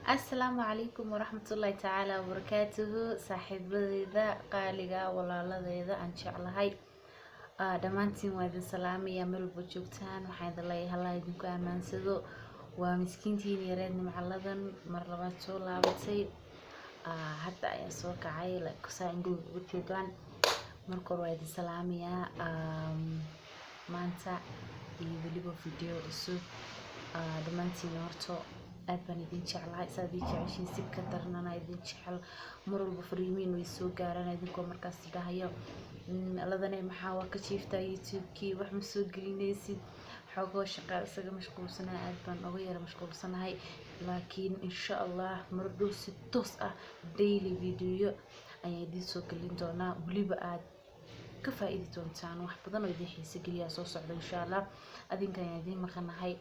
السلام عليكم ورحمة الله تعالى وبركاته صاحبي ذا قالقا ولا لذي ذا إن شاء الله هاي دمانتين وادي سلامي يعملوا بوجوكتان وحيد الله يهلا يدنكو أمان سدو ومسكينتين يريدني معلدن مرلبات سو لابتي حتى أي سوك عايلة كسا إنجو بوجوكتان مركور وادي سلامي مانتا يبليبو فيديو السوق دمانتين ورطو aad baan idin jeclahay saadii jeceshiin si ka darnana idin jecel mar walba fariimiin way soo gaaraan idinkoo markaas dhahayo ladane maxaa waa ka jiiftaa youtube-kii wax ma soo gelinaysid xoogoo shaqo isaga mashquulsanahay aad baan uga yara mashquulsanahay laakiin insha Allah mar dhow si toos ah daily video ayaan idin soo gelin doonaa waliba aad ka faa'iidi doontaan wax badan oo idin xiiso geliya soo socda insha Allah adinka ayaan idin maqanahay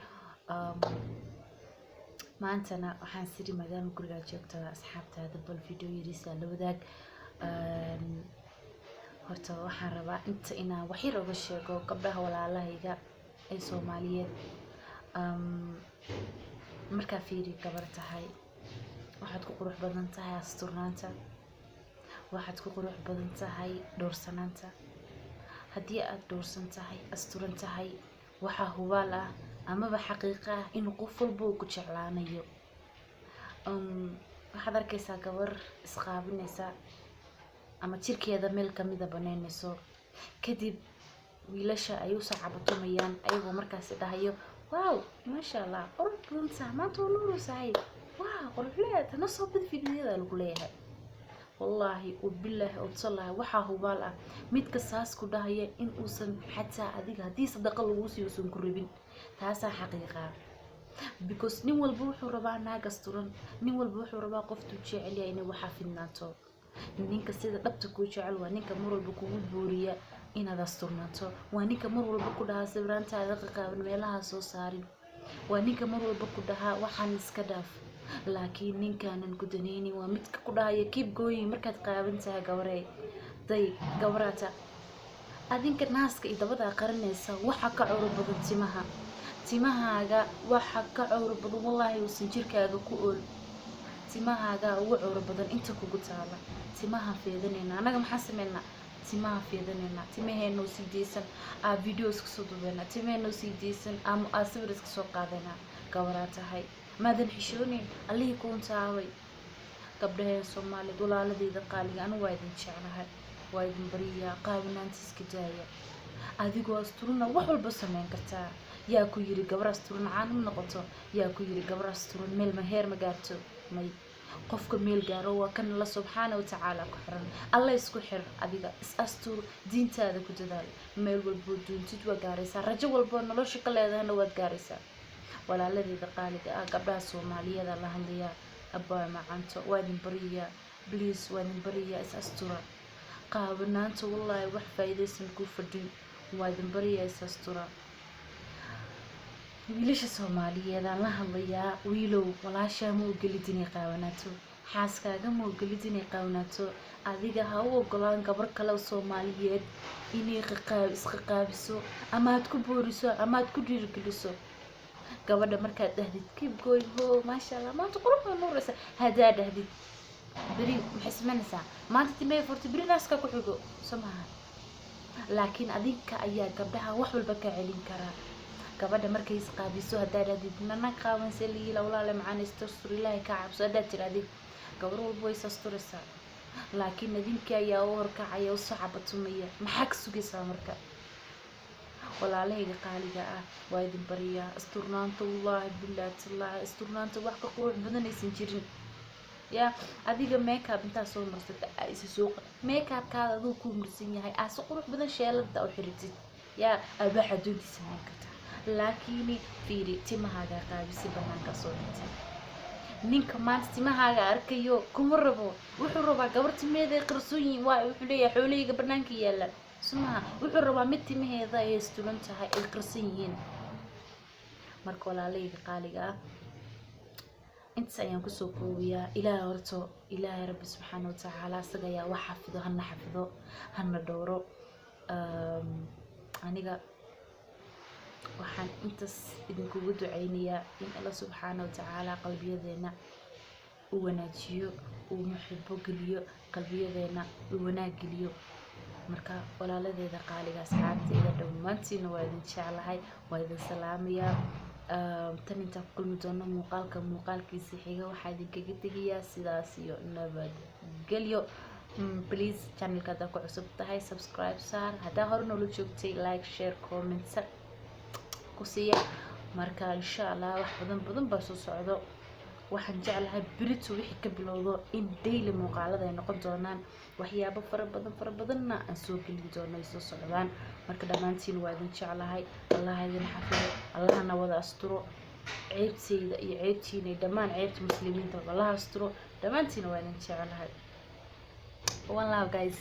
maantana waxaan siri maadaama guriga joogta asxaabtaada bal video yariisa la wadaag horta waxaan rabaa inta inaan wax yar uga sheego gabdhaha walaalahayga ee Soomaaliyeed marka fiiri gabar tahay waxaad ku qurux badan tahay asturnaanta waxaad ku qurux badan tahay dhoorsanaanta haddii aad dhoorsan tahay asturan tahay waxa hubaal ah amaba xaqiiqo ah in qof walba ku jeclaanayo waxaad arkaysaa gabar isqaabinaysa ama jirkeeda meel kamid ah banaynayso kadib wiilasha ay u sacabatumayaan ayagoo markaas dhahayo wow masha Allah qurux badan tahay maanta waa nuur sahay wow qurux leedahay na soo bid fiidiyada lagu leeyahay wallahi wabillahi watallahi waxa hubaal ah midka saas ku dhahaya in uusan xataa adiga hadii sadaqa lagu siiyo uusan ku rabin taasa xaqiiqa because nin walba wuxuu rabaa naag asturan nin walba wuxuu rabaa qof tuu jecel yahay inuu waxa fidnaato ninka sida dhabta ku jecel waa ninka mar walba kugu booriya inaad asturnaato waa ninka mar walba ku dhaha sawiraantaada qaqaaban meelaha soo saarin waa ninka mar walba ku dhaha waxaan iska dhaaf laakiin ninkaanan ku daneynin waa midka ku dhahaya keep going markaad qaaban tahay gabarey day gabarata adinka naaska iyo dabada qaranaysa waxa ka curo badan timahaaga waxa ka curo badan wallahi uusan jirkaaga ku ool timahaaga ugu curo badan inta kugu taala timaha feedanayna anaga maxaa sameynaa timaha feedanayna timaheena oo sii deysan videos ka soo duubeyna timaheena oo sii deysan ama sawir iska soo qaadayna gabaratahay maadan xishoonin allihii ku untaaway gabdhaha Soomaaliyeed walaaladeyda qaaliga anu waa idin jeclahay waa idin bariyaa qaabinaanta iska daaya adigoo asturna wax walba sameyn kartaa yaa ku yiri gabar asturna caan noqoto yaa ku yiri gabar asturna meel ma heer ma gaarto may qofka meel gaaro waa kan la subhanahu wa ta'ala ku xiran alla isku xir adiga is astur diintaada ku dadaal meel walba duuntid waa gaaraysaa rajo walba nolosha ka leedahayna waad gaaraysaa walaaladeyda qaaliga ah gabdhaha Soomaaliyeed la hadlaya abaa macanto waa idin bariyaa please waa idin bariyaa is astura qaabanaanta wallahi wax faa'iideysan ku fadhin waa idin bariyaa is astura wiilasha Soomaaliyeed la hadlaya wiilow walaasha ma ogolidinay qaabanaato xaaskaaga ma ogolidinay qaabanaato adiga ha u ogolaan gabar kale oo Soomaaliyeed inay qaabiso ama aad ku booriso ama aad ku dhiirigeliso gabadha markaad dhahdid keep going ho masha Allah maanta qurux nuuraysa hadaa dhahdid bari maxismanaysa maanta timay forti bari naaska ku xigo samaha laakiin adinka ayaa gabdhaha wax walba ka celin kara gabadha markay isqaabiso hadaa dhahdid nana qaawan saliila walaal macaan istastur ilaahay ka cabso hadaa tiraadid gabar walba way istasturaysa laakiin adinka ayaa u horkacaya oo sacabatumaya maxaa ka sugaysaa marka walaalahayga qaaliga ah waa idin bariyaa asturnaanta wallahi billahi tallahi asturnaanta wax ka qurux badan aysan jirin ya adiga makeup inta soo marsata ay soo makeup ka adoo ku marsan yahay aas qurux badan sheelada oo xiritid ya abaxa doontiisa karta laakiin fiiri timahaaga qaabisi banaanka soo dhintay ninka maanta timahaaga arkayo kuma rabo wuxuu rabaa gabar timeeda qarsoon waa wuxuu leeyahay xooleyga banaanka yaala sumaha wuxuu rabaa mid timaheeda ay istulan tahay ay qarsan yihiin marka walaalayga qaaliga ah inta ayaan ku soo koobiyaa ilaahay horto ilaahay rabbi subhanahu wa ta'ala asaga yaa wax xafido hana dhowro aniga waxaan intaas idinku duceynayaa in Allah subhanahu wa ta'ala qalbiyadeena u wanaajiyo uu muxibo geliyo qalbiyadeena uu wanaag geliyo marka walaaladeeda qaaliga asxaabteeda dhammaantiin waa idin jeclahay waa idin salaamayaa tan inta ku kulmi doono muuqaalkiisa xiga waxaa idinkaga tegayaa sidaas iyo nabadgelyo please channelka haddaad ku cusub tahay subscribe saar haddaa hore noola joogtay like share comment ku siiya marka insha Allah wax badan baa soo socdo waxaan jeclahay berito wixii ka bilowdo in daily muuqaalada ay noqon doonaan waxyaabo fara badanna aan soo gelin doono ay soo socdaan marka dhammaantiin waa idin jeclahay Allah idin xafido Allahna wada asturo ceebtayda iyo ceebtiina dhammaan ceebta muslimiinta Allah asturo dhammaantiin waa idin jeclahay one love guys